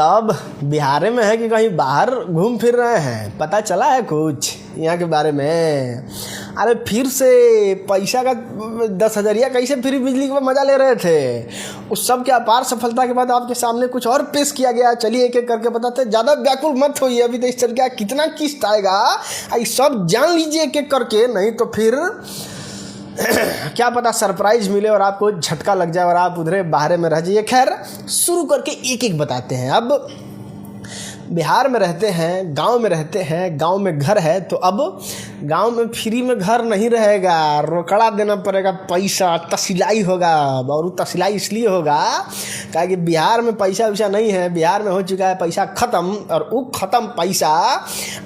तब बिहार में है कि कहीं बाहर घूम फिर रहे हैं? पता चला है कुछ यहाँ के बारे में? अरे फिर से पैसा का 10,000 कैसे फ्री बिजली का मज़ा ले रहे थे? उस सब के अपार सफलता के बाद आपके सामने कुछ और पेश किया गया। चलिए एक एक करके बताते। ज़्यादा व्याकुल मत होइए, अभी तो इस चल क्या कितना किस्त आएगा ये सब जान लीजिए एक एक करके, नहीं तो फिर क्या पता सरप्राइज मिले और आपको झटका लग जाए और आप उधरे बाहर में रह जाइए। खैर शुरू करके एक एक बताते हैं। अब बिहार में रहते हैं, गांव में रहते हैं, गांव में घर है, तो अब गांव में फ्री में घर नहीं रहेगा, रोकड़ा देना पड़ेगा, पैसा तसिलाई होगा। और वो तसिलाई इसलिए होगा क्या कि बिहार में पैसा वैसा नहीं है, बिहार में हो चुका है पैसा ख़त्म। और वो ख़त्म पैसा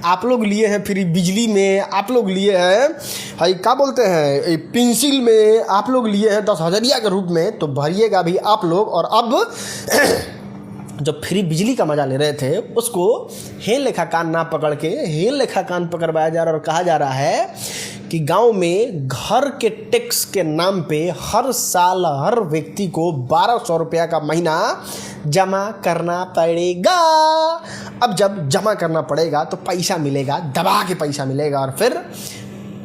आप लोग लिए हैं फ्री बिजली में, आप लोग लिए हैं क्या बोलते हैं पेंसिल में, आप लोग लिए हैं 10,000 के रूप में, तो भरिएगा भी आप लोग। और अब जो फ्री बिजली का मज़ा ले रहे थे उसको हेल लेखा कान ना पकड़ के हेल लेखा कान पकड़वाया जा रहा है। और कहा जा रहा है कि गांव में घर के टैक्स के नाम पे हर साल हर व्यक्ति को 1,200 रुपया का महीना जमा करना पड़ेगा। अब जब जमा करना पड़ेगा तो पैसा मिलेगा, दबा के पैसा मिलेगा, और फिर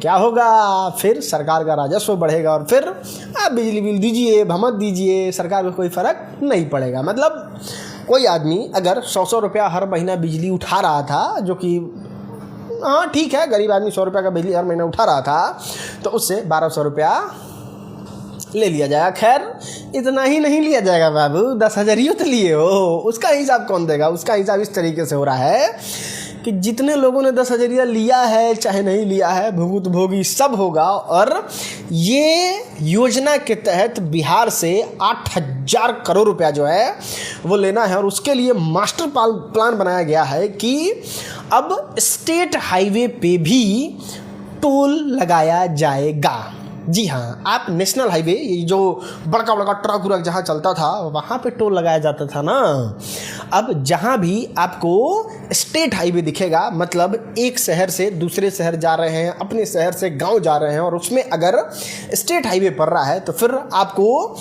क्या होगा? फिर सरकार का राजस्व बढ़ेगा और फिर आप बिजली बिल दीजिए भमत दीजिए, सरकार को कोई फ़र्क नहीं पड़ेगा। मतलब कोई आदमी अगर 100 रुपया हर महीना बिजली उठा रहा था, जो कि हाँ ठीक है, गरीब आदमी 100 रुपया का बिजली हर महीना उठा रहा था, तो उससे 1,200 रुपया ले लिया जाएगा। खैर इतना ही नहीं लिया जाएगा बाबू, 10,000 तो लिए हो, उसका हिसाब कौन देगा? उसका हिसाब इस तरीके से हो रहा है कि जितने लोगों ने 10,000 लिया है चाहे नहीं लिया है, भुगत भोगी सब होगा। और ये योजना के तहत बिहार से 8,000 करोड़ रुपया जो है वो लेना है। और उसके लिए मास्टर प्लान बनाया गया है कि अब स्टेट हाईवे पे भी टोल लगाया जाएगा। जी हाँ, आप नेशनल हाईवे, ये जो बड़का बड़का ट्रक उरक जहाँ चलता था वहाँ पे टोल लगाया जाता था ना, अब जहाँ भी आपको स्टेट हाईवे दिखेगा, मतलब एक शहर से दूसरे शहर जा रहे हैं, अपने शहर से गांव जा रहे हैं, और उसमें अगर स्टेट हाईवे पड़ रहा है तो फिर आपको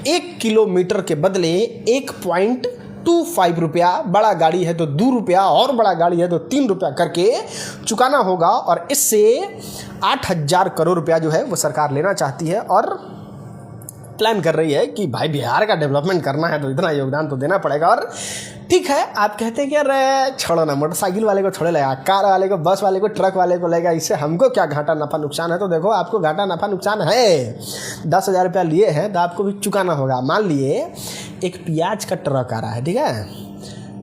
1 किलोमीटर के बदले 1.25 रुपया, बड़ा गाड़ी है तो 2 रुपया और बड़ा गाड़ी है तो 3 रुपया करके चुकाना होगा। और इससे 8,000 करोड़ रुपया जो है वो सरकार लेना चाहती है और प्लान कर रही है कि भाई बिहार का डेवलपमेंट करना है तो इतना योगदान तो देना पड़ेगा। और ठीक है, आप कहते हैं कि अरे छोड़ो ना, मोटरसाइकिल वाले को छोड़े लेगा, कार वाले को, बस वाले को, ट्रक वाले को लेगा, इससे हमको क्या घाटा नफ़ा नुकसान है? तो देखो आपको घाटा नफ़ा नुकसान है। 10,000 रुपया लिए हैं तो आपको भी चुकाना होगा। मान लिए एक प्याज का ट्रक आ रहा है, ठीक है,